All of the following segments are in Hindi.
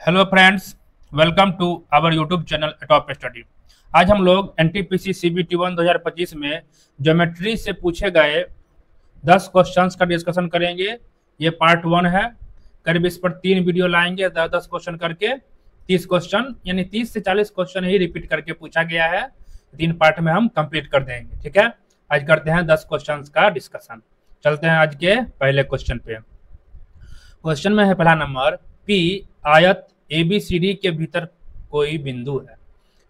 Hello friends, welcome to our YouTube channel top study. आज हम लोग एनटीपीसी सीबीटी 1 2025 में ज्योमेट्री से पूछे गए 10 क्वेश्चंस का डिस्कशन करेंगे। ये पार्ट 1 है। करीब इस पर 3 वीडियो लाएंगे, 10 क्वेश्चन करके 30 क्वेश्चन, यानी 30 से 40 क्वेश्चन ही रिपीट करके पूछा गया है। 3 पार्ट में हम कंप्लीट कर देंगे। ठीक है, आज करते हैं 10 क्वेश्चन का डिस्कशन। चलते हैं आज के पहले क्वेश्चन पे। क्वेश्चन में है पहला नंबर, पी आयत एबीसीडी के भीतर कोई बिंदु है।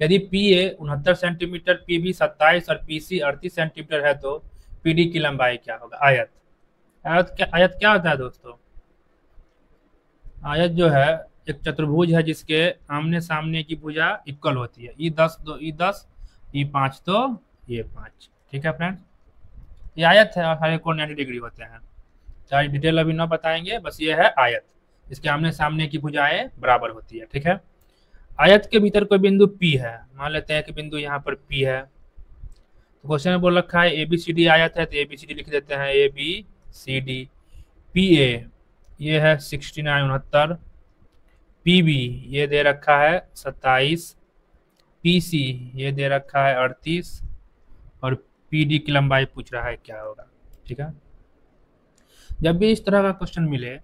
यदि P A 69 centimetre, P B 27 और पी सी 38 सेंटीमीटर है तो पी डी की लंबाई क्या होगा। आयत क्या होता है दोस्तों? आयत जो है एक चतुर्भुज है जिसके आमने सामने की भुजा इक्वल होती है। ई 10 तो ई 10, ई 5 तो ये 5। ठीक है फ्रेंड्स, ये आयत है और सारे कोण 90 डिग्री होते हैं। सारी डिटेल अभी ना बताएंगे, बस ये है आयत। इसके आमने सामने की भुजाएं बराबर होती है। ठीक है, आयत के भीतर कोई बिंदु P है। मान लेते हैं कि बिंदु यहाँ पर P है। तो क्वेश्चन में बोल रखा है ABCD आयत है, तो ABCD लिख देते हैं ABCD। PA ये है 69 PB ये दे रखा है 27, PC ये दे रखा है 38 और PD की लंबाई पूछ रहा है क्या होगा। ठीक है, जब भी इस तरह का क्वेश्चन मिले,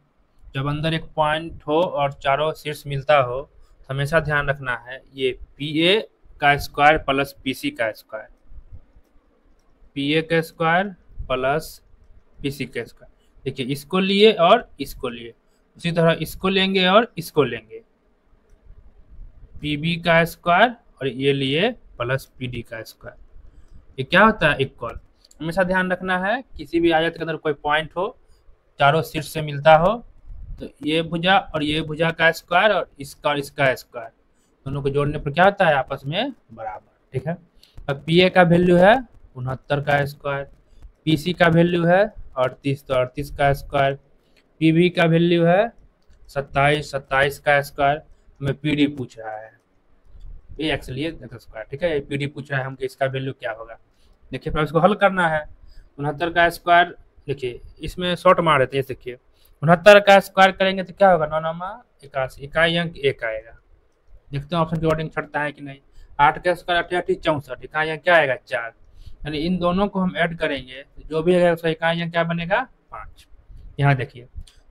जब अंदर एक पॉइंट हो और चारों शीर्ष मिलता हो, तो हमेशा ध्यान रखना है ये PA का स्क्वायर प्लस PC का स्क्वायर, PA का स्क्वायर प्लस PC का स्क्वायर। देखिए, इसको लिए और इसको लिए, उसी तरह इसको लेंगे और इसको लेंगे, PB का स्क्वायर और ये लिए प्लस PD का स्क्वायर। ये क्या होता है? इक्वल। हमेशा ध्यान रखना है किसी भी आयत के अंदर कोई पॉइंट हो, चारों शीर्ष से मिलता हो, तो ये भुजा और ये भुजा का स्क्वायर और इसका स्क्वायर, दोनों को जोड़ने पर क्या होता है? आपस में बराबर। ठीक है, अब PA का वैल्यू है 69 का स्क्वायर, PC का वैल्यू है 38 तो 38 का स्क्वायर, PB का वैल्यू है 27 का स्क्वायर। हमें PD पूछ रहा है, ये एक्स लिए स्क्वायर। ठीक है, ये PD पूछ रहा है हमको, इसका वैल्यू क्या होगा। देखिए फिर इसको हल करना है। 69 का स्क्वायर, देखिए इसमें शॉर्ट मार देते हैं। देखिए 69 का स्क्वायर करेंगे तो क्या होगा? 9 9 81, इकाई अंक 1 आएगा। देखते हैं ऑप्शन की वर्डिंग छटता है कि नहीं। 8 का स्क्वायर 88 64, इकाई अंक क्या आएगा? 4। यानी इन दोनों को हम ऐड करेंगे तो जो भी आएगा उसका इकाई अंक क्या बनेगा? 5। यहाँ देखिए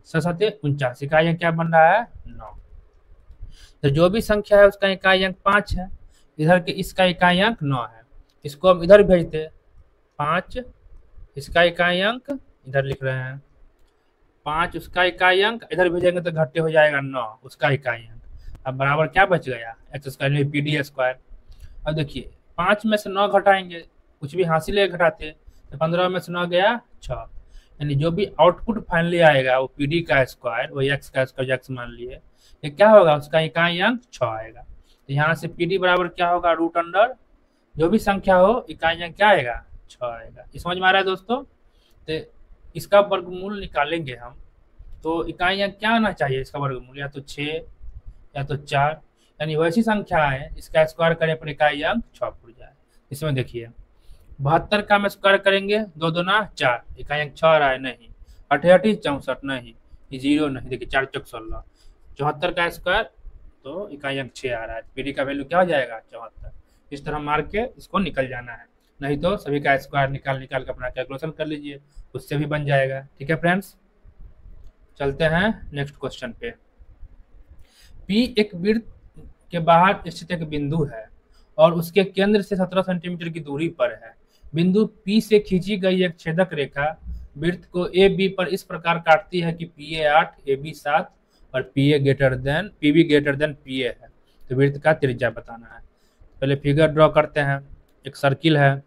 7 49, इकाई अंक क्या बन रहा है? 9। तो जो भी संख्या है उसका इकाई अंक 5 है। इधर के इसका इकाई अंक 9 है, इसको हम इधर भेजते 5, इसका इकाई अंक इधर लिख रहे हैं 5, उसका इकाई अंक इधर भेजेंगे तो घट्टे हो जाएगा 9, उसका इकाई अंक। अब बराबर क्या बच गया? X square PD square. अब देखिए 5 में से 9 घटाएंगे, कुछ भी हासिल है घटाते, तो 15 में से 9 गया 6। यानी जो भी आउटपुट फाइनली आएगा वो PD का स्क्वायर, वो एक्स का स्क्वायर एक्स मान लिए, ये क्या होगा? उसका इकाई अंक 6 आएगा। तो यहाँ से PD बराबर क्या होगा? रूट अंडर जो भी संख्या हो इकाई अंक क्या आएगा? 6 आएगा। समझ में आ रहा है दोस्तों? तो इसका वर्गमूल निकालेंगे हम, तो इकाई अंक क्या आना चाहिए? इसका वर्गमूल या तो 6 या तो 4, यानी वैसी संख्या है इसका स्क्वायर करने पर इकाई अंक 6 पूर जाए। इसमें देखिए 72 का हम स्क्वायर करेंगे, 2 दूना 4, इकाई अंक 6 आ रहा है नहीं, 88 64 नहीं, 0 नहीं, देखिए 4 चौक 16, 74 का स्क्वायर तो इकाई अंक 6 आ रहा है। PD का वैल्यू क्या हो जाएगा? 74। इस तरह मार के इसको निकल जाना है, नहीं तो सभी का स्क्वायर निकाल के अपना कैलकुलेशन कर लीजिए, उससे भी बन जाएगा। ठीक है फ्रेंड्स, चलते हैं नेक्स्ट क्वेश्चन पे। P एक वृत्त के बाहर स्थित एक बिंदु है और उसके केंद्र से 17 सेंटीमीटर की दूरी पर है। बिंदु P से खींची गई एक छेदक रेखा वृत्त को AB पर इस प्रकार काटती है कि PA 8, AB 7 और PB ग्रेटर देन PA है। तो वृत्त का त्रिज्या बताना है। पहले फिगर ड्रॉ करते हैं। एक सर्किल है,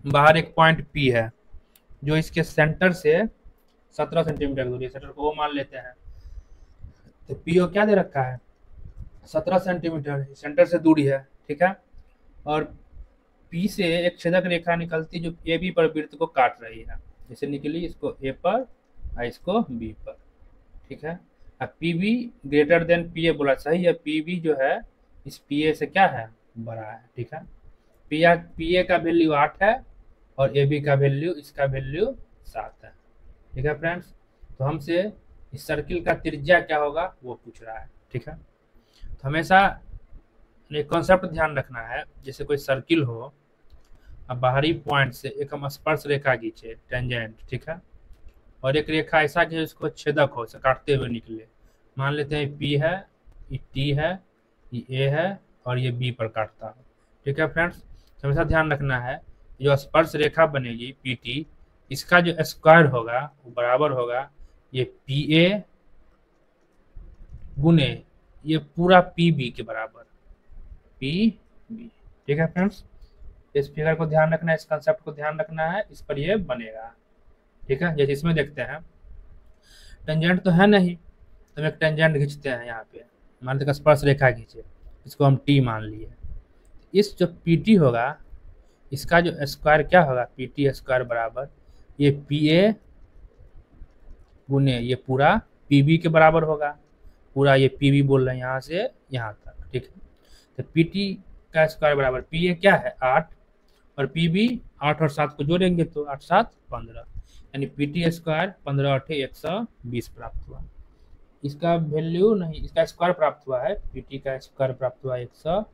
बाहर एक पॉइंट P है जो इसके सेंटर से 17 सेंटीमीटर की दूरी, सेंटर को वो मान लेते हैं। तो PO क्या दे रखा है? 17 सेंटीमीटर सेंटर से दूरी है। ठीक है, और P से एक छेदक रेखा निकलती जो AB पर वृत्त को काट रही है। जैसे निकली, इसको A पर और इसको B पर। ठीक है, अब PB ग्रेटर देन PA बोला, सही है। PB जो है इस PA से क्या है? बड़ा है। ठीक है, PA का वैल्यू 8 है और AB का वैल्यू, इसका वैल्यू 7 है। ठीक है फ्रेंड्स, तो हमसे इस सर्किल का त्रिज्या क्या होगा वो पूछ रहा है, ठीक है। तो हमेशा एक कॉन्सेप्ट ध्यान रखना है, जैसे कोई सर्किल हो, अब बाहरी पॉइंट से एक हम स्पर्श रेखा खींचे टेंजेंट, ठीक है, और एक रेखा ऐसा कि इसको छेदक हो, इसे काटते हुए निकले। मान लेते हैं पी है, ये टी है, ये ए है और ये बी पर काटता है, ठीक है फ्रेंड्स। हमेशा ध्यान रखना है जो स्पर्श रेखा बनेगी पी टी, इसका जो स्क्वायर होगा वो बराबर होगा ये पी ए गुने ये पूरा पी बी के बराबर, पी बी, ठीक है फ्रेंड्स। इस फिगर को ध्यान रखना है, इस कंसेप्ट को ध्यान रखना है, इस पर ये बनेगा, ठीक है। जैसे इसमें देखते हैं टेंजेंट तो है नहीं, तो हम एक टेंजेंट खींचते हैं यहाँ पे, मान लीजिए स्पर्श रेखा खींचे, इसको हम टी मान लिए। इस जो पी टी होगा इसका जो स्क्वायर क्या होगा, पी टी स्क्वायर बराबर ये पी ए गुने ये पूरा पी बी के बराबर होगा, पूरा ये पी बी बोल रहे हैं यहाँ से यहाँ तक, ठीक है। तो पी टी का स्क्वायर बराबर पी ए क्या है 8 और पी बी 8 और 7 को जोड़ेंगे तो 8 7 15, यानी पी टी स्क्वायर 15 8 120 प्राप्त हुआ। इसका वैल्यू नहीं, इसका स्क्वायर प्राप्त हुआ है, पी टी का स्क्वायर प्राप्त हुआ 100,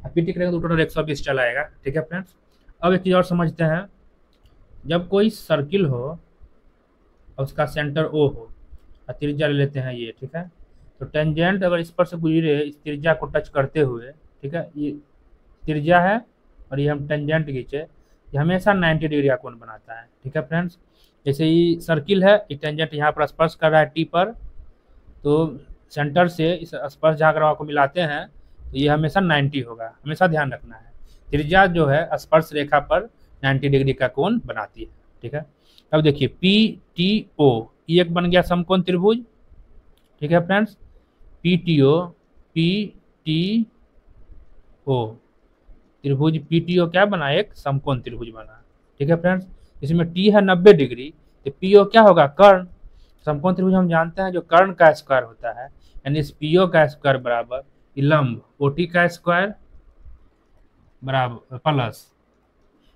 पी टी करेंगे तो टोटल 120 चला आएगा, ठीक है फ्रेंड्स। अब एक चीज़ और समझते हैं, जब कोई सर्किल हो और उसका सेंटर ओ हो और त्रिज्या ले लेते हैं ये, ठीक है, तो टेंजेंट अगर इस पर से गुजरे इस त्रिज्या को टच करते हुए, ठीक है, ये त्रिज्या है और ये हम टेंजेंट खींचे, ये हमेशा 90 डिग्री का कोण बनाता है, ठीक है फ्रेंड्स। जैसे ये सर्किल है, ये टेंजेंट यहाँ पर स्पर्श कर रहा है टी पर, तो सेंटर से इस स्पर्श जहाँ को मिलाते हैं तो ये हमेशा 90 होगा, हमेशा ध्यान रखना है। त्रिज्या जो है स्पर्श रेखा पर 90 डिग्री का कोण बनाती है, ठीक है। अब देखिए पी टी ओ ये एक बन गया समकोण त्रिभुज, ठीक है फ्रेंड्स। पी टी ओ त्रिभुज पी टी ओ क्या बना, एक समकोण त्रिभुज बना, ठीक है फ्रेंड्स। इसमें टी है 90 डिग्री, तो पी ओ क्या होगा कर्ण, समकोण त्रिभुज हम जानते हैं जो कर्ण का स्क्वायर होता है, यानी इस पी ओ का स्क्वायर बराबर लंब ओ टी का स्क्वायर बराबर प्लस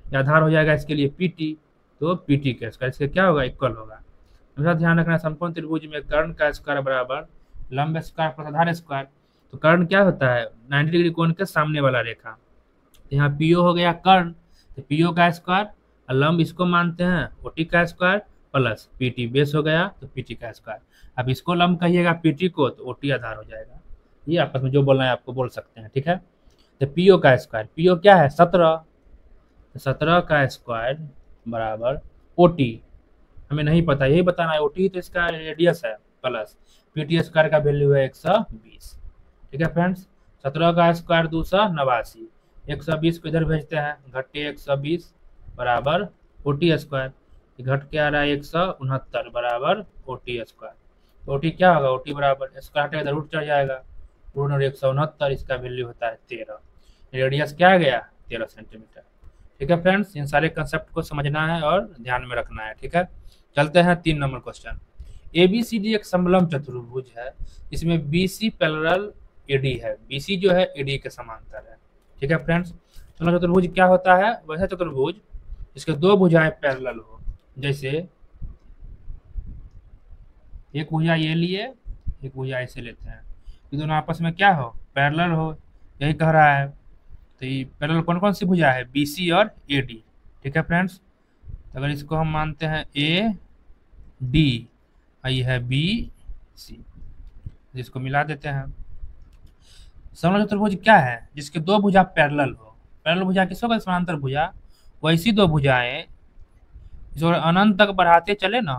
आधार हो जाएगा इसके लिए पी टी, तो पी टी का स्क्वायर इसका क्या होगा इक्वल होगा। हमेशा ध्यान रखना समकोण त्रिभुज में कर्ण का स्क्वायर बराबर लंब स्क्वायर प्लस आधार स्क्वायर, तो कर्ण क्या होता है 90 डिग्री कोण के सामने वाला रेखा, तो यहाँ पी ओ हो गया कर्ण, तो पी ओ का स्क्वायर और लंब इसको मानते हैं ओ टी का square plus P T base हो गया तो पी टी का स्क्वायर। अब इसको लंब कहिएगा पी टी को तो ओ टी आधार हो जाएगा, ये आपस में जो बोलना है आपको बोल सकते हैं, ठीक है। तो पी ओ का स्क्वायर, पी ओ क्या है 17, तो 17 का स्क्वायर बराबर ओ टी, हमें नहीं पता यही बताना है, ओ टी तो इसका रेडियस है प्लस पी टी स्क्वायर का वैल्यू है 120, ठीक है फ्रेंड्स। 17 का स्क्वायर 289, 120 को इधर भेजते हैं घटे 120 बराबर ओ टी स्क्वायर, घट के आ रहा है 169 बराबर O T square. O T क्या होगा, ओ टी बराबर स्क्वायर हटेगा रूट चढ़ जाएगा, रूट और 169 इसका वैल्यू होता है 13, रेडियस क्या आ गया 13 सेंटीमीटर, ठीक है फ्रेंड्स। इन सारे कंसेप्ट को समझना है और ध्यान में रखना है, ठीक है। चलते हैं 3 number question. A B C D एक समलंब चतुर्भुज है, इसमें B C parallel A D है, बी सी जो है ए डी के समांतर है, ठीक है फ्रेंड्स। समलंब चतुर्भुज क्या होता है, वैसे चतुर्भुज इसके दो भुजाएं पैरेलल हो, जैसे एक भुजा ये लिए एक भुजा ऐसे लेते हैं, ये दोनों आपस में क्या हो पैरेलल हो, यही कह रहा है। तो ये पैरेलल कौन कौन सी भुजा है बी सी और ए डी, ठीक है फ्रेंड्स। तो अगर इसको हम मानते हैं ए डी और ये है बी सी, जिसको मिला देते हैं। समलंब चतुर्भुज क्या है, जिसके दो भुजा पैरेलल हो, पैरेलल भुजा किसको कहते हैं समांतर भुजा, वैसी दो भुजाएं जो अनंत तक बढ़ाते चले ना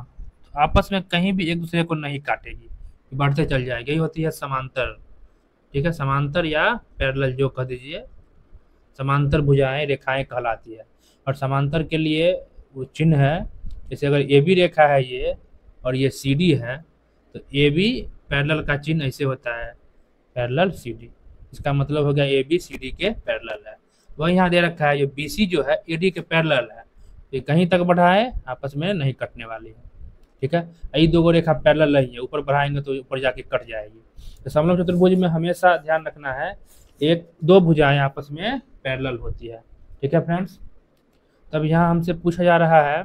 तो आपस में कहीं भी एक दूसरे को नहीं काटेगी, बढ़ते चल जाएगी, यही होती है समांतर, ठीक है। समांतर या पैरेलल जो कह दीजिए, समांतर भुजाएं रेखाएं कहलाती है। और समांतर के लिए वो चिन्ह है, जैसे अगर ए बी रेखा है ये और ये सी डी है, तो ए बी पैरेलल का चिन्ह ऐसे होता है पैरेलल सी डी, इसका मतलब हो गया ए बी सी डी के पैरेलल है। वह यहाँ दे रखा है ये बी सी जो है ए डी के पैरेलल है, ये कहीं तक बढ़ाए आपस में नहीं कटने वाली है, ठीक है। यही दो रेखा पैरेलल नहीं है, ऊपर बढ़ाएंगे तो ऊपर जाके कट जाएगी। तो समलंब चतुर्भुज में हमेशा ध्यान रखना है एक दो भुजाएं आपस में पैरेलल होती है, ठीक है फ्रेंड्स। तब यहाँ हमसे पूछा जा रहा है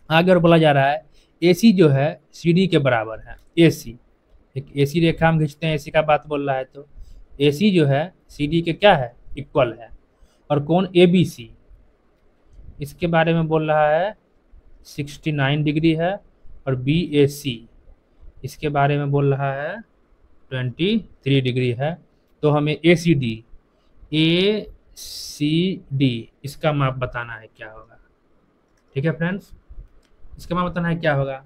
आगे और बोला जा रहा है AC जो है CD के बराबर है। AC एक AC रेखा हम खींचते हैं, AC का बात बोल रहा है तो AC जो है CD के क्या है, इक्वल है। और कोण ABC इसके बारे में बोल रहा है 69 डिग्री है। और BAC इसके बारे में बोल रहा है 23 डिग्री है। तो हमें ACD इसका माप बताना है क्या होगा। ठीक है फ्रेंड्स, इसका माप बताना है क्या होगा।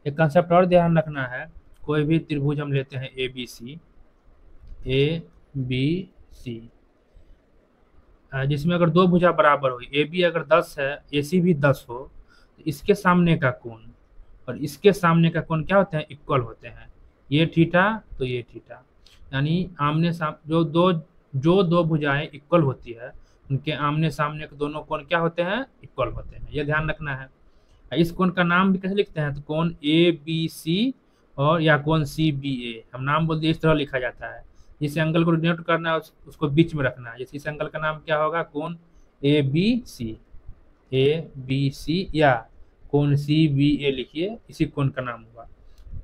एक कंसेप्ट और ध्यान रखना है, कोई भी त्रिभुज हम लेते हैं ABC जिसमें अगर दो भुजा बराबर हो, AB अगर 10 है, AC भी 10 हो, तो इसके सामने का कोण और इसके सामने का कोण क्या होते हैं, इक्वल होते हैं। ये थीटा तो ये थीटा, यानी आमने सामने जो दो भुजाएं इक्वल होती है उनके आमने सामने के दोनों कोण क्या होते हैं, इक्वल होते हैं। ये ध्यान रखना है। इस कोण का नाम भी कैसे लिखते हैं, तो कोण ABC और या कोण CBA, हम नाम बोल दिए, इस तरह लिखा जाता है। जिस एंगल को डिनोट करना है उसको बीच में रखना है। जैसे इस एंगल का नाम क्या होगा, कोण ABC या कोण CBA लिखिए, इसी कोण का नाम होगा।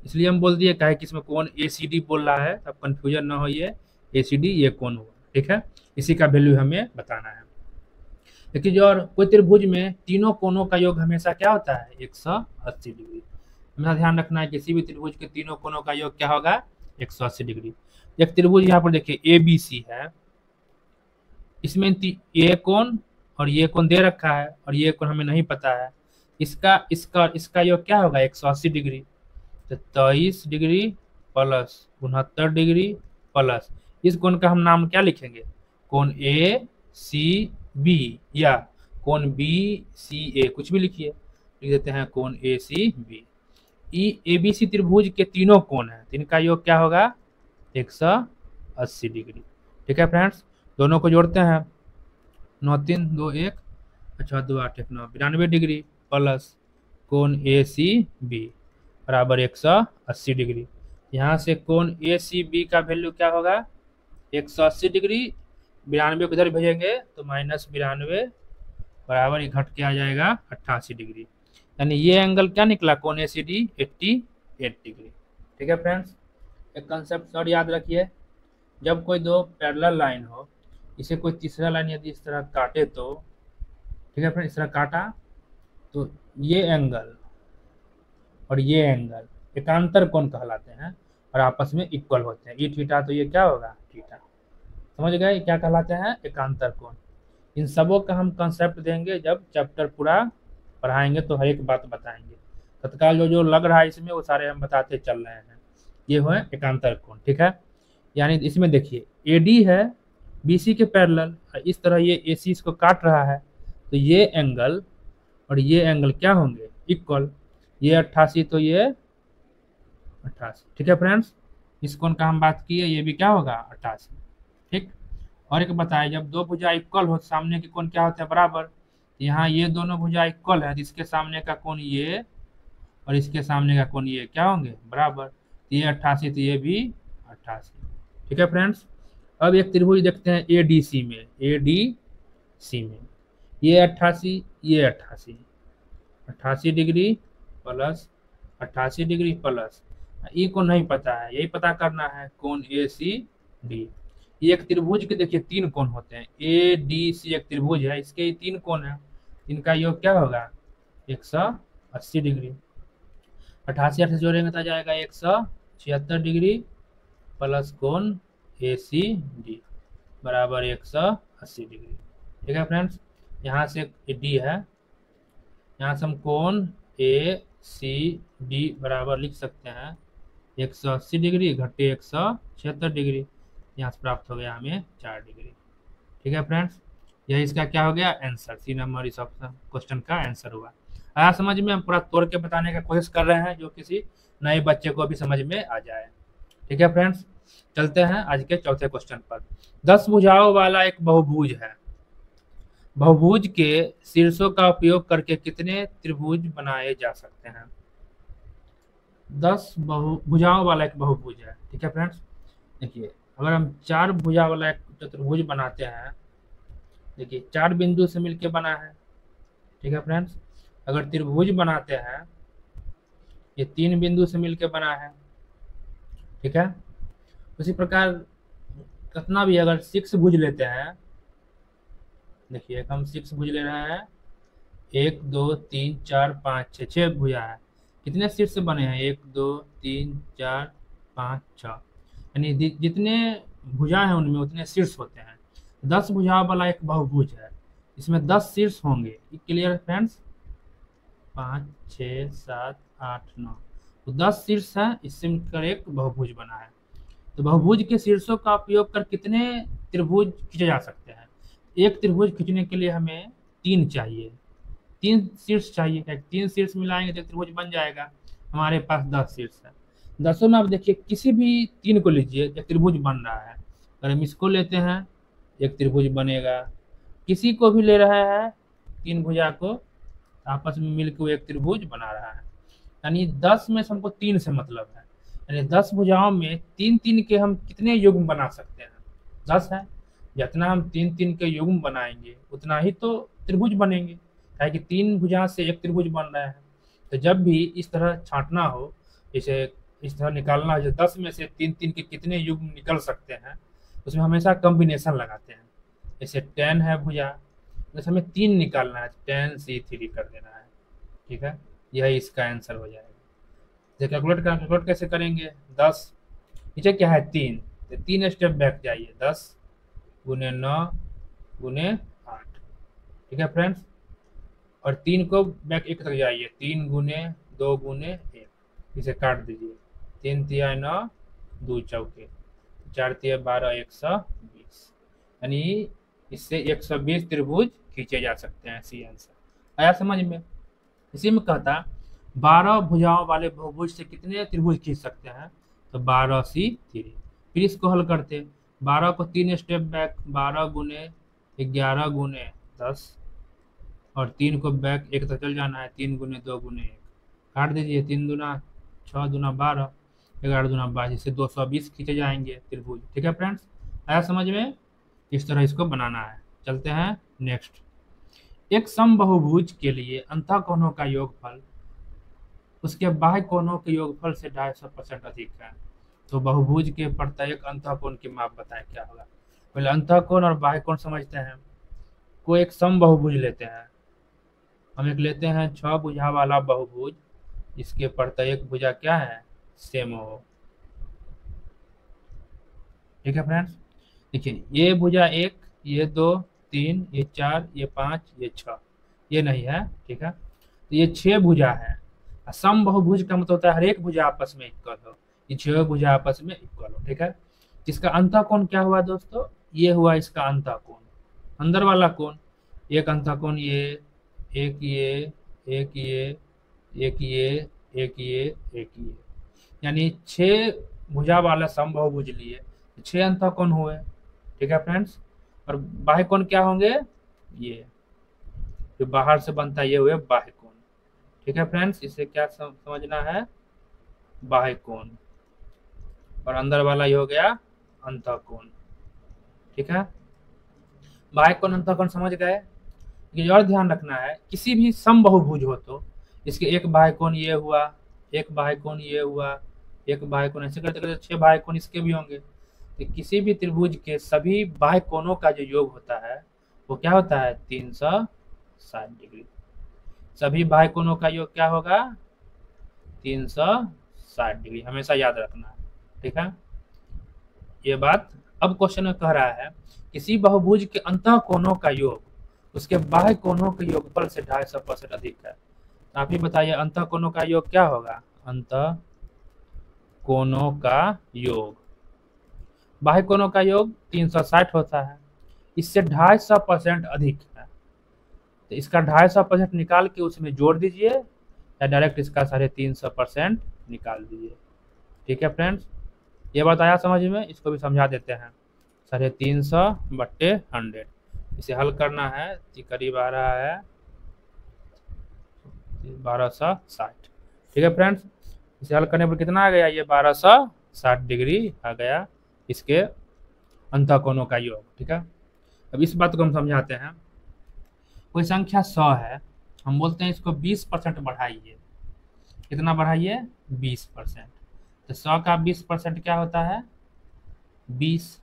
इसलिए हम बोल दिए क्या है कि इसमें कोण ACD बोल रहा है, तब कंफ्यूजन ना हो, ये ACD ये कोण होगा। ठीक है, इसी का वैल्यू हमें बताना है। देखिए जो और कोई त्रिभुज में तीनों कोणों का योग हमेशा क्या होता है, 180 डिग्री। हमेशा ध्यान रखना है किसी भी त्रिभुज के तीनों कोणों का योग क्या होगा, 180 डिग्री। एक त्रिभुज यहाँ पर देखिए ABC है, इसमें ये कोण और ये कोण दे रखा है और ये कोण हमें नहीं पता है। इसका योग क्या होगा, 180 डिग्री। तो 23 डिग्री प्लस 69 डिग्री प्लस इस कोण का हम नाम क्या लिखेंगे, कोण ACB या कोण BCA, कुछ भी लिखिए, लिख देते हैं कोण ACB। ABC त्रिभुज के तीनों कोण हैं, इनका योग क्या होगा, 180 डिग्री। ठीक है फ्रेंड्स, दोनों को जोड़ते हैं, 9 3 2 1 अच्छा 2 8 1 9 92 डिग्री प्लस कोण ACB बराबर 180 डिग्री। यहाँ से कोण ACB का वैल्यू क्या होगा, 180 डिग्री, 92 को इधर भेजेंगे तो -92 बराबर, ये घट के आ जाएगा 88 डिग्री। यानी ये एंगल क्या निकला, कोण ACD 88 डिग्री। ठीक है फ्रेंड्स, एक कंसेप्ट और याद रखिए, जब कोई दो पैरेलल लाइन हो, इसे कोई तीसरा लाइन यदि इस तरह काटे तो, ठीक है फ्रेंड्स, इस तरह काटा तो ये एंगल और ये एंगल एकांतर कोण कहलाते हैं और आपस में इक्वल होते हैं। ये थीटा तो ये क्या होगा, थीटा। समझ गए क्या कहलाते हैं, एकांतर कोण। इन सबों का हम कंसेप्ट देंगे जब चैप्टर पूरा पढ़ाएंगे तो हर एक बात बताएंगे। तत्काल जो लग रहा है इसमें वो सारे हम बताते चल रहे हैं। ये हुए एकांतर कोण। ठीक है, यानी इसमें देखिए AD है BC के पैरेलल, इस तरह ये AC इसको काट रहा है, तो ये एंगल और ये एंगल क्या होंगे, इक्वल। ये 88 तो ये 88। ठीक है फ्रेंड्स, इस कोण का हम बात किए, ये भी क्या होगा, 88। ठीक, और एक बताए, जब दो भुजा इक्वल हो, सामने के कोण क्या होते हैं, बराबर। यहाँ ये दोनों भुजा इक्वल है, इसके सामने का कोण ये और इसके सामने का कोण ये क्या होंगे, बराबर। ये 88 तो ये भी 88। ठीक है फ्रेंड्स, अब एक त्रिभुज देखते हैं ADC में, ये 88 ये 88, 88 डिग्री प्लस 88 डिग्री प्लस, ये को नहीं पता है, यही पता करना है, कोण ACD। ये एक त्रिभुज के देखिए तीन कोण होते हैं, ADC एक त्रिभुज है, इसके तीन कोण है, इनका योग क्या होगा, 180 डिग्री। 88 से जोड़ेंगे तो आ जाएगा 176 डिग्री प्लस कोण ACD बराबर 180 डिग्री। ठीक है फ्रेंड्स, यहाँ से D है, यहाँ से हम कोण ACD बराबर लिख सकते हैं 180 डिग्री घटे 176 डिग्री, यहाँ से प्राप्त हो गया हमें 4 डिग्री। ठीक है फ्रेंड्स, यह इसका क्या हो गया, आंसर। C नंबर इस ऑप्शन क्वेश्चन का आंसर हुआ। आया समझ में, हम पूरा तोड़ के बताने का कोशिश कर रहे हैं जो किसी नए बच्चे को भी समझ में आ जाए। ठीक है फ्रेंड्स, चलते हैं आज के चौथे क्वेश्चन पर। 10 भुजाओं वाला एक बहुभुज है, बहुभुज के शीर्षों का उपयोग करके कितने त्रिभुज बनाए जा सकते हैं। 10 भुजाओं वाला एक बहुभुज है। ठीक है फ्रेंड्स, देखिए अगर हम 4 भुजा वाला एक चतुर्भुज बनाते हैं, देखिए 4 बिंदु से मिलकर बना है। ठीक है फ्रेंड्स, अगर त्रिभुज बनाते हैं ये 3 बिंदु से मिलकर बना है, ठीक है। उसी प्रकार कितना भी अगर 6 भुज लेते हैं, देखिए हम 6 भुज ले रहे हैं, 1 2 3 4 5 6, 6 भुजा है। कितने शीर्ष बने हैं? 1 2 3 4 5 6, यानी जितने भुजा हैं उनमें उतने शीर्ष होते हैं। 10 भुजाओं वाला एक बहुभुज है, इसमें 10 शीर्ष होंगे। Clear friends? 5 6 7 8 9, तो 10 शीर्ष है, इससे मिलकर एक बहुभुज बना है। तो बहुभुज के शीर्षों का उपयोग कर कितने त्रिभुज खींचे जा सकते हैं? एक त्रिभुज खींचने के लिए हमें 3 चाहिए, 3 शीर्ष चाहिए। 3 शीर्ष मिलाएंगे तो त्रिभुज बन जाएगा। हमारे पास 10 शीर्ष है। 10 में आप देखिए किसी भी 3 को लीजिए, एक त्रिभुज बन रहा है। अगर हम इसको लेते हैं, एक त्रिभुज बनेगा। किसी को भी ले रहे हैं 3 भुजा को, आपस में मिलकर एक त्रिभुज बना रहा है। यानी 10 में से हमको 3 से मतलब है, यानी 10 भुजाओं में 3 के हम कितने युग्म बना सकते हैं? 10 है। जितना हम 3 के युग्म बनाएंगे उतना ही तो त्रिभुज बनेंगे, है कि 3 भुजा से एक त्रिभुज बन रहा है। तो जब भी इस तरह छांटना हो, जैसे इस तरह निकालना हो, 10 में से 3 के कितने युग्म निकल सकते हैं, उसमें हमेशा कॉम्बिनेशन लगाते हैं। जैसे 10 है भुजा, जैसे हमें 3 निकालना है, 10 C3 कर देना है, ठीक है। यही इसका आंसर हो जाएगा। जैसे कैलकुलेट कैसे करेंगे? 10 नीचे क्या है? 3, तो 3 स्टेप बैक जाइए, 10 गुने 9 गुने 8, ठीक है फ्रेंड्स। और 3 को बैक 1 तक जाइए, 3 गुने 2 गुने 1, इसे काट दीजिए। 3 तिया 9, 2 चौके, 4 तिया 12, 120, यानी इससे 120 त्रिभुज खींचे जा सकते हैं। सी आंसर आया समझ में? इसी में कहता 12 भुजाओं वाले बहुभुज से कितने त्रिभुज खींच सकते हैं? तो 12 C3। फिर इसको हल करते, 12 को 3 स्टेप बैक, 12 गुने 11 गुने 10, और 3 को बैक 1 तक चल जाना है, 3 गुने 2 गुने 1, काट दीजिए। 3 दूना 6 दूना 12, 11 दूना 22, इससे 220 खींचे जाएंगे त्रिभुज, ठीक है फ्रेंड्स। आया समझ में? इस तरह इसको बनाना है। चलते हैं नेक्स्ट। एक समबाहुभुज के लिए अंतःकोणों का योगफल उसके बाह्य कोणों के योगफल से 250% अधिक है। तो बहुभुज के प्रत्येक अंतःकोण की माप बताएं क्या होगा। पहले अंतःकोण और बाह्य कोण समझते हैं। कोई एक समबाहुभुज लेते हैं, हम एक लेते हैं 6 भुजा वाला बहुभुज, इसके प्रत्येक भुजा क्या है? सेम हो, ठीक है फ्रेंड्स। देखिए ये भुजा 1, ये 2, 3, ये 4, ये 5, ये 6, ये नहीं है, ठीक है। तो ये 6 भुजा है। समबाहुभुज का मतलब होता है हर एक भुजा आपस में इक्वल हो, ये 6 भुजा आपस में इक्वल हो, ठीक है। इसका अंतःकोण क्या हुआ दोस्तों? ये हुआ इसका अंतःकोण, अंदर वाला कोण। एक अंतःकोण ये, एक ये, एक ये, एक ये, एक ये, एक ये, यानी 6 भुजा वाला समबाहुभुज लिए 6 अंतःकोण हुए, ठीक है फ्रेंड्स। और बाह्य कोण क्या होंगे? ये जो बाहर से बनता है ये हुए बाह्य कोण, ठीक है फ्रेंड्स। इसे क्या समझना है? बाह्य कोण। और अंदर वाला ये हो गया अंतःकोण, ठीक है। बाह्य कोण अंतःकोण समझ गए। ये और ध्यान रखना है, किसी भी समबाहुभुज हो तो इसके एक बाह्य कोण ये हुआ, एक बाह्य कोण ये हुआ, एक बाह्य कोण, ऐसे करते करते 6 बाह्य कोण इसके भी होंगे। तो किसी भी त्रिभुज के सभी बाह्य कोणों का जो योग होता है वो क्या होता है? 360 डिग्री। सभी बाह्य कोणों का योग क्या होगा? 360 डिग्री, हमेशा याद रखना है, ठीक है ये बात। अब क्वेश्चन में कह रहा है किसी बहुभुज के अंतःकोणों का योग उसके बाह्य कोणों के योगफल से 250% अधिक है। तो आप ही बताइए अंतःकोणों का योग क्या होगा? अंतःकोणों का योग, बाह्य कोणों का योग 360 होता है, इससे 250% अधिक है। तो इसका 250% निकाल के उसमें जोड़ दीजिए, या डायरेक्ट इसका 350% निकाल दीजिए, ठीक है फ्रेंड्स। ये बात आया समझ में? इसको भी समझा देते हैं। 350/100, इसे हल करना है तो करीब आ रहा है 1260, ठीक है फ्रेंड्स। इसे हल करने पर कितना आ गया? ये 1260 डिग्री आ गया इसके अंतःकोणों का योग, ठीक है। अब इस बात को हम समझाते हैं। कोई संख्या 100 है, हम बोलते हैं इसको 20% बढ़ाइए, कितना बढ़ाइए 20%। तो 100 का 20% क्या होता है 20।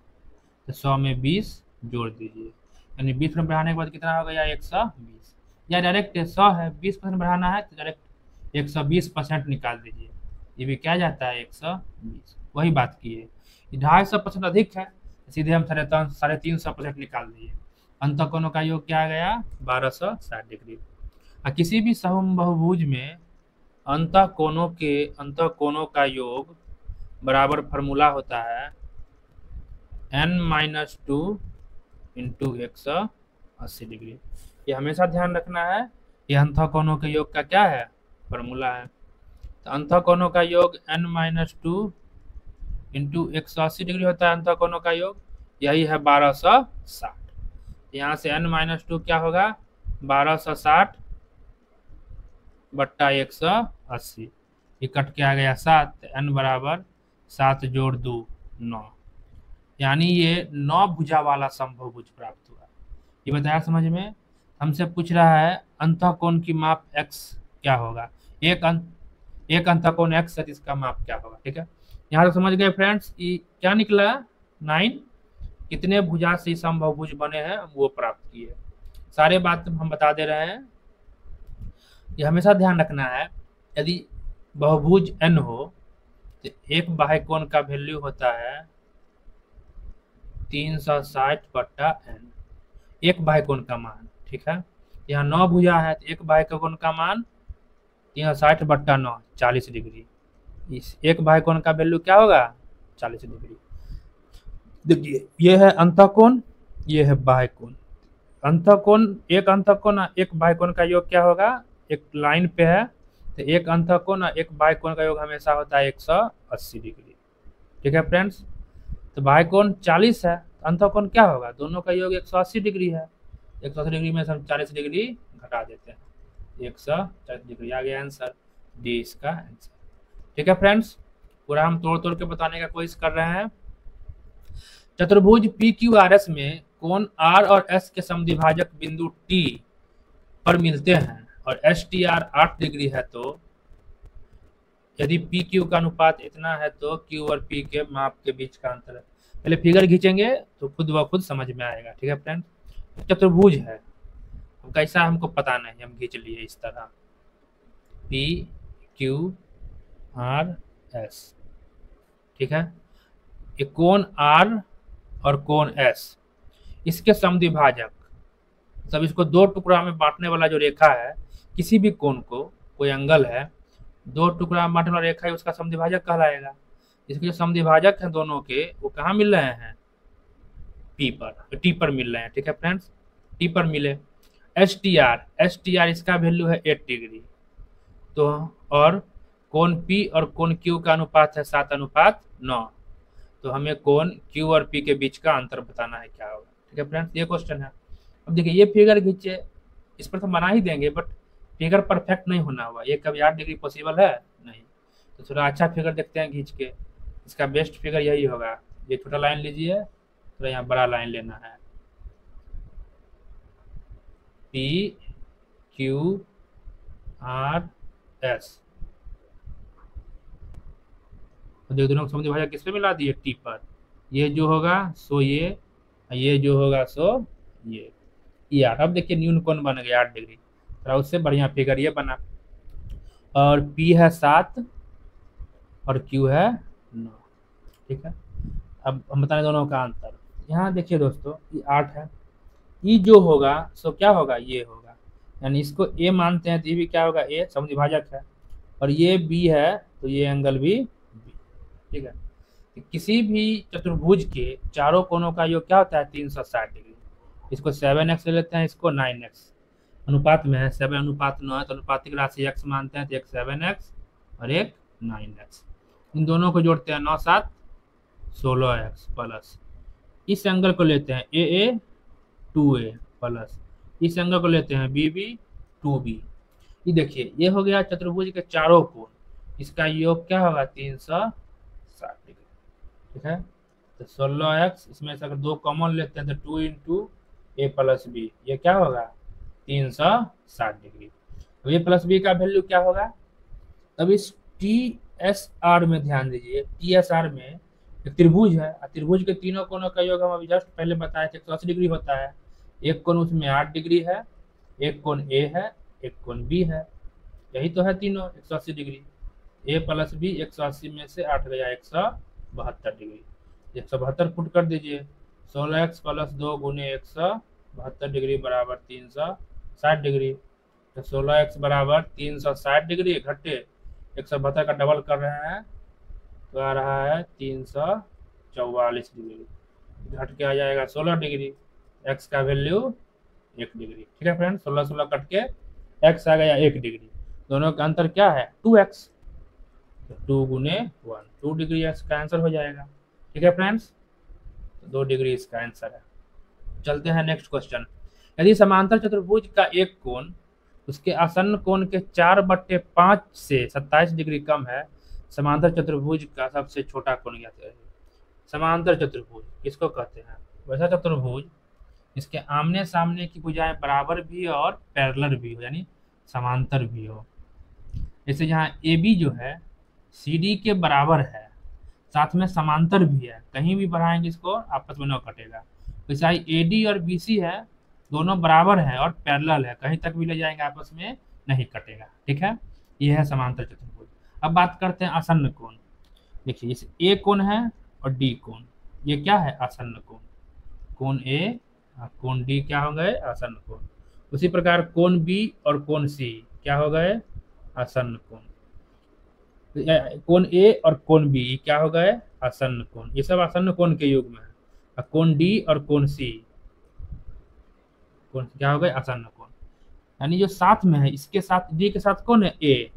तो 100 में 20 जोड़ दीजिए, यानी 20 में बढ़ाने के बाद कितना हो गया 120। या डायरेक्ट 100 है 20% बढ़ाना है तो डायरेक्ट 120% निकाल दीजिए, ये भी क्या जाता है 120। वही बात की है, 250% अधिक है, सीधे हम 350% निकाल दिए। अंतःकोणों का योग क्या आ गया 1260 डिग्री। और किसी भी समबाहुभुज में अंतःकोणों का योग बराबर फॉर्मूला होता है n-2 इंटू 180 डिग्री। ये हमेशा ध्यान रखना है, ये अंतःकोणों के योग का क्या है फॉर्मूला है। तो अंतःकोणों का योग n-2 इंटू 180 डिग्री होता है अंतःकोणों का योग, यही है 1260। यहाँ से n-2 क्या होगा 1260 बट्टा 180, ये कट के आ गया 7, n बराबर 7 जोड़ 2 9, यानी ये 9 भुजा वाला समबाहुभुज प्राप्त हुआ। ये बताया समझ में। हमसे पूछ रहा है अंतःकोण की माप x क्या होगा, एक अंतःकोण x है, इसका माप क्या होगा। ठीक है, यहाँ तो समझ गए फ्रेंड्स कि क्या निकला 9, कितने भुजा से समबाहुभुज बने हैं वो प्राप्त किए। सारे बात हम बता दे रहे हैं। ये हमेशा ध्यान रखना है, यदि बहुभुज n हो तो एक बाह्य कोण का वैल्यू होता है 360 बट्टा n, एक बाह्य कोण का मान। ठीक है, यहाँ 9 भुजा है तो एक बाह्य कोण का मान 360 बट्टा 9 40 डिग्री। इस एक बाह्य कोण का वैल्यू क्या होगा 40 डिग्री। देखिए ये है अंतःकोण, ये है बाह्य कोण। एक अंतःकोण एक बाह्य कोण का योग क्या होगा, एक लाइन पे है तो एक अंतःकोण एक बाह्य कोण का योग हमेशा होता है 180 डिग्री। ठीक है फ्रेंड्स, तो बाह्य कोण 40 है, अंतःकोण क्या होगा, दोनों का योग 180 डिग्री है। 180 डिग्री में से हम 40 डिग्री घटा देते हैं, 140 डिग्री आ गया आंसर, डी इसका आंसर। ठीक है फ्रेंड्स, पूरा हम तोड़ तोड़ के बताने का कोशिश कर रहे हैं। चतुर्भुज PQRS में कोण R और S के समद्विभाजक बिंदु T पर मिलते हैं और STR 8 डिग्री है, तो यदि PQ का अनुपात इतना है तो Q और P के माप के बीच का अंतर है। पहले फिगर खींचेंगे तो खुद ब खुद समझ में आएगा। ठीक है फ्रेंड, चतुर्भुज है, अब कैसा हमको पता नहीं, हम खींच लिए इस तरह PQRS। ठीक है, ये कोण R और कोण S, इसके समद्विभाजक, सब इसको दो टुकड़ा में बांटने वाला जो रेखा है, किसी भी कोण को, कोई एंगल है, दो टुकड़ा में बांटने वाला रेखा है उसका समद्विभाजक कहलाएगा। इसके जो समद्विभाजक हैं दोनों के, वो कहाँ मिल रहे हैं टी पर मिल रहे हैं। ठीक है फ्रेंड्स, टी पर मिले। STR इसका वैल्यू है 8 डिग्री, तो और कोण P और कोण Q का अनुपात है 7:9, तो हमें कोण Q और P के बीच का अंतर बताना है क्या होगा। ठीक है फ्रेंड्स, ये क्वेश्चन है। अब देखिए ये फिगर खींचे, इस पर तो बना ही देंगे, बट फिगर परफेक्ट नहीं होना हुआ, ये कभी 8 डिग्री पॉसिबल है नहीं, तो थोड़ा अच्छा फिगर देखते हैं खींच के। इसका बेस्ट फिगर यही होगा, ये छोटा लाइन लीजिए, थोड़ा यहाँ बड़ा लाइन लेना है, PQRS, तो दोनों समद्विभाजक किस पे मिला दिए टी पर, ये जो होगा सो ये जो होगा सो ये यार। अब देखिए न्यून कोण बन गया 8 डिग्री, थोड़ा उससे बढ़िया फिगर ये बना, और P है 7 और Q है 9। ठीक है, अब हम बता रहे दोनों का अंतर। यहाँ देखिए दोस्तों, ये 8 है, ये जो होगा सो क्या होगा, ये होगा, यानी इसको A मानते हैं तो ये भी क्या होगा A, समद्विभाजक है, और ये B है तो ये एंगल भी B। ठीक है, किसी भी चतुर्भुज के चारों कोणों का योग क्या होता है 360 डिग्री। इसको 7x ले लेते हैं, इसको 9x, अनुपात में है 7:9 है, तो अनुपातिक राशि x मानते हैं, तो एक 7x और एक 9x, इन दोनों को जोड़ते हैं 9 7 16x प्लस इस एंगल को लेते हैं AA 2A प्लस इस एंगल को लेते हैं BB 2B। ये देखिए ये हो गया चतुर्भुज के चारों कोण, इसका योग क्या होगा 360 डिग्री। ठीक है, तो 16x, इसमें से अगर 2 कॉमन लेते हैं तो 2 इंटू A प्लस B, ये क्या होगा 360 डिग्री। तो A प्लस B का वैल्यू क्या होगा अब इस टी एस आर में ध्यान दीजिए, टी एस आर में एक त्रिभुज है, त्रिभुज के तीनों कोनों का योग हम अभी जस्ट पहले बताए थे 180 डिग्री होता है। एक कोण उसमें 8 डिग्री है, एक कोण ए है, एक कोण बी है, यही तो है तीनों 180 डिग्री। ए प्लस बी 180 में से 8 गया 172 डिग्री, 172 फुट कर दीजिए। 16x प्लस 2 गुने 172 डिग्री बराबर 360 डिग्री। तो 16x बराबर 360 डिग्री घटे 172 का डबल कर रहे हैं तो आ रहा है 344 डिग्री, घट के आ जाएगा 16 डिग्री। x का वैल्यू 1 डिग्री। ठीक है फ्रेंड्स, 16 16 कट के x आ गया 1 डिग्री। दोनों का अंतर क्या है 2x, तो 2 गुने 1, 2 डिग्री इसका आंसर हो जाएगा। ठीक है फ्रेंड्स, तो 2 डिग्री इसका आंसर है। चलते हैं नेक्स्ट क्वेश्चन। यदि समांतर चतुर्भुज का एक कोण उसके आसन्न कोण के 4/5 से 27 डिग्री कम है, समांतर चतुर्भुज का सबसे छोटा कोण ज्ञात करें। समांतर चतुर्भुज किसको कहते हैं? वैसा चतुर्भुज इसके आमने सामने की भुजाएं बराबर भी और पैरेलल भी हो, यानी समांतर भी हो। जैसे यहाँ ए बी जो है सी डी के बराबर है, साथ में समांतर भी है, कहीं भी बढ़ाएंगे इसको आपस में न कटेगा। वैसे ए डी और बी सी है, दोनों बराबर है और पैरेलल है, कहीं तक भी ले जाएंगे आपस में नहीं कटेगा। ठीक है, ये है समांतर चतुर्भुज। अब बात करते हैं आसन्न कोण। देखिए इस ए कोण है और डी कोण, ये क्या है आसन्न कोण। कोण ए कोण डी क्या हो गए आसन्न कोण। उसी प्रकार कोण बी और कोण सी क्या हो गए आसन्न कोण। कोण ए और कोण बी क्या हो गए आसन्न कोण, ये सब आसन्न कोण के योग में है। कोण डी और कोण सी कोण क्या हो गए आसन्न कोण, यानी जो साथ में है इसके साथ डी के साथ कौन है ए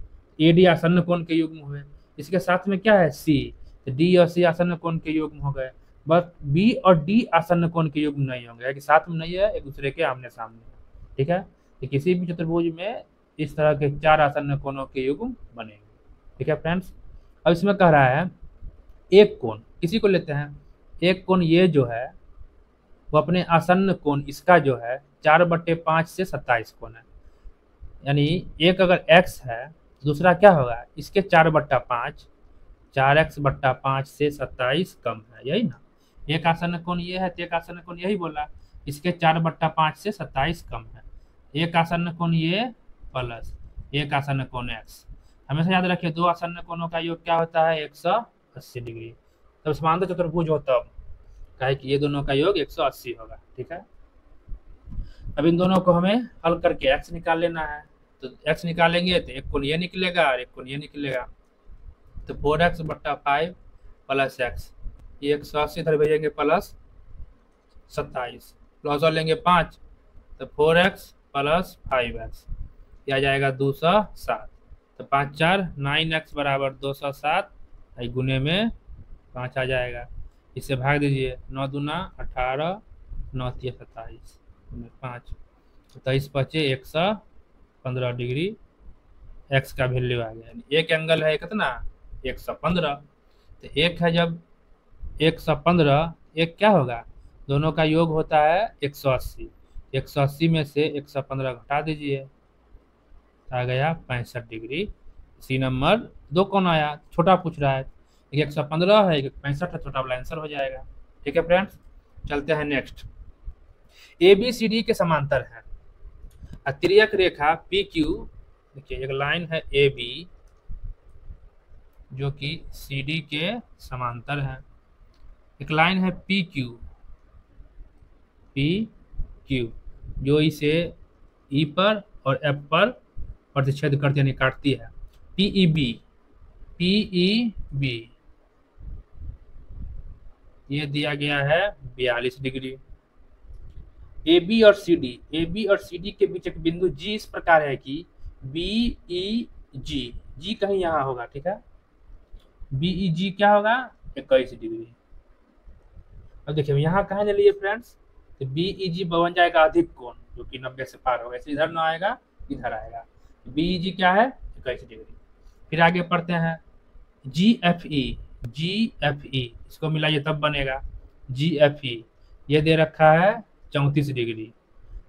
डी आसन्न कोण के युग्म हुए। इसके साथ में क्या है सी, तो डी और सी आसन्न कोण के युग्म हो गए। बस बी और डी आसन्न कोण के युग्म नहीं होंगे, कि साथ में नहीं है, एक दूसरे के आमने सामने है। ठीक है, तो किसी भी चतुर्भुज में इस तरह के 4 आसन्न कोणों के युग्म बनेंगे। ठीक है फ्रेंड्स, अब इसमें कह रहा है एक कोण, किसी को लेते हैं एक कोण ये जो है वो अपने आसन्न कोण इसका जो है 4/5 से 27 कोण है। यानी एक अगर x है दूसरा क्या होगा इसके 4/5, 4x/5 से 27 कम है, यही ना। एक आसन्न कोण ये है तो एक आसन्न कोण यही बोला, इसके 4/5 से 27 कम है। एक आसन्न कोण ये प्लस एक आसन्न कोण x। हमेशा याद रखिए दो आसन्न कोणों का योग क्या होता है 180 डिग्री। तब समांतर चतुर्भुज हो तब कहे कि ये दोनों का योग 180 होगा। ठीक है, अब इन दोनों को हमें हल करके x निकाल लेना है। तो x निकालेंगे तो एक कोण ये निकलेगा और एक कोण ये निकलेगा। तो 4x/5 प्लस x, ये 180 इधर भेजेंगे प्लस 27, प्लस और लेंगे 5, तो 4x प्लस 5x, ये आ जाएगा 207। तो 5 4 9x बराबर 207, गुने में 5 आ जाएगा। इससे भाग दीजिए, 9 दूना 18, 9 3 27, 5 27 बचे 115 डिग्री, x का वैल्यू आ गया। एक एंगल है कितना 115, तो एक है जब 115, एक क्या होगा दोनों का योग होता है 180, 180 में से 115 घटा दीजिए, आ गया 65 डिग्री। सी नंबर 2 कौन आया, छोटा पूछ रहा है, एक 115 है एक 65 है, छोटा वाला आंसर हो जाएगा। ठीक है फ्रेंड्स, चलते हैं next. A B C D के समांतर है, तिर्यक रेखा पी क्यू, देखिए एक लाइन है ए बी जो कि सी डी के समांतर है, एक लाइन है पी क्यू जो इसे ई पर और एफ पर प्रतिच्छेद करती यानी काटती है। पीई बी ये दिया गया है 42 डिग्री। ए बी और सी डी के बीच एक बिंदु जी इस प्रकार है कि बी ई जी कहीं यहाँ होगा। ठीक है, बी ई जी क्या होगा 21 डिग्री। अब देखिए यहाँ कहाँ ले लिए फ्रेंड्स, तो बी ई जी बन जाएगा अधिक कोण जो कि 90 से पार होगा, इसलिए इधर ना आएगा इधर आएगा। बी ई जी क्या है 21 डिग्री। फिर आगे पढ़ते हैं जी एफ ई, इसको मिलाइए तब बनेगा जी एफ ई, ये दे रखा है 34 डिग्री।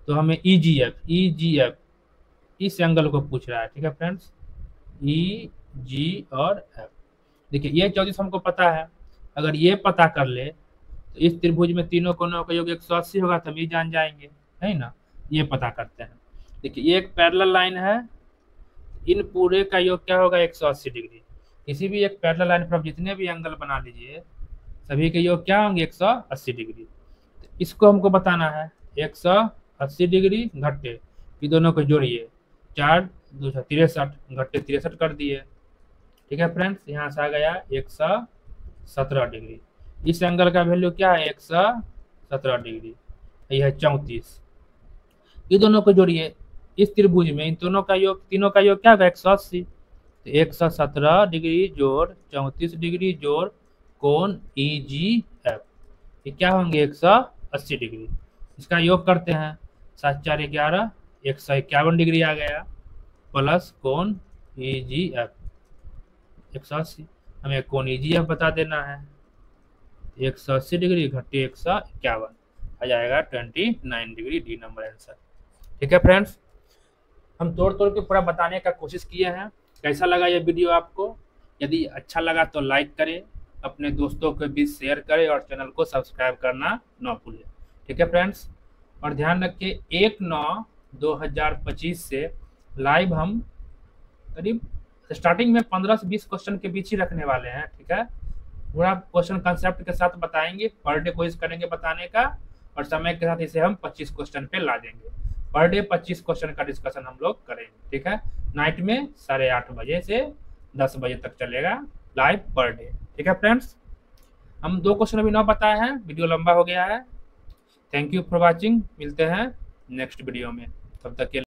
तो हमें ई जी एफ इस एंगल को पूछ रहा है। ठीक है फ्रेंड्स, ई जी और एफ। देखिए ये 34 हमको पता है, अगर ये पता कर ले तो इस त्रिभुज में तीनों कोनों का योग 180 होगा, तब ये जान जाएंगे, है ना। ये पता करते हैं। देखिए ये एक पैरेलल लाइन है, इन पूरे का योग क्या होगा 180 डिग्री। किसी भी एक पैरेलल लाइन पर आप जितने भी एंगल बना लीजिए सभी के योग क्या होंगे 180 डिग्री। तो इसको हमको बताना है 180 डिग्री घट्टे, ये दोनों को जोड़िए, 4 2 63 घट्टे 63 कर दिए। ठीक है फ्रेंड्स, यहाँ से आ गया 117 डिग्री। इस एंगल का वैल्यू क्या है 117 डिग्री, यह है 34। ये दोनों को जोड़िए, इस त्रिभुज में इन दोनों का योग, तीनों का योग क्या होगा 180। तो 117 डिग्री जोड़ 34 डिग्री जोड़ कोण EGF, ये क्या होंगे 180 डिग्री। इसका योग करते हैं, 7 4 11, 151 डिग्री आ गया, प्लस कोण EGF 180। हमें कोण EGF बता देना है, 180 डिग्री घट्टे 151 आ जाएगा 29 डिग्री, डी नंबर आंसर। ठीक है फ्रेंड्स, हम तोड़ तोड़ के पूरा बताने का कोशिश किए हैं। कैसा लगा ये वीडियो आपको? यदि अच्छा लगा तो लाइक करें, अपने दोस्तों के बीच शेयर करें और चैनल को सब्सक्राइब करना न भूलें। ठीक है फ्रेंड्स, और ध्यान रखिए 1/9/2025 से लाइव हम करीब स्टार्टिंग में 15 से 20 क्वेश्चन के बीच ही रखने वाले हैं। ठीक है, पूरा क्वेश्चन कंसेप्ट के साथ बताएंगे, पर डे कोशिश करेंगे बताने का, और समय के साथ इसे हम 25 क्वेश्चन पे ला देंगे। पर डे 25 क्वेश्चन का डिस्कशन हम लोग करेंगे। ठीक है, नाइट में 8:30 बजे से 10 बजे तक चलेगा लाइव पर डे। ठीक है फ्रेंड्स, हम 2 क्वेश्चन अभी ना बताए हैं, वीडियो लंबा हो गया है। थैंक यू फॉर वॉचिंग, मिलते हैं नेक्स्ट वीडियो में, तब तक के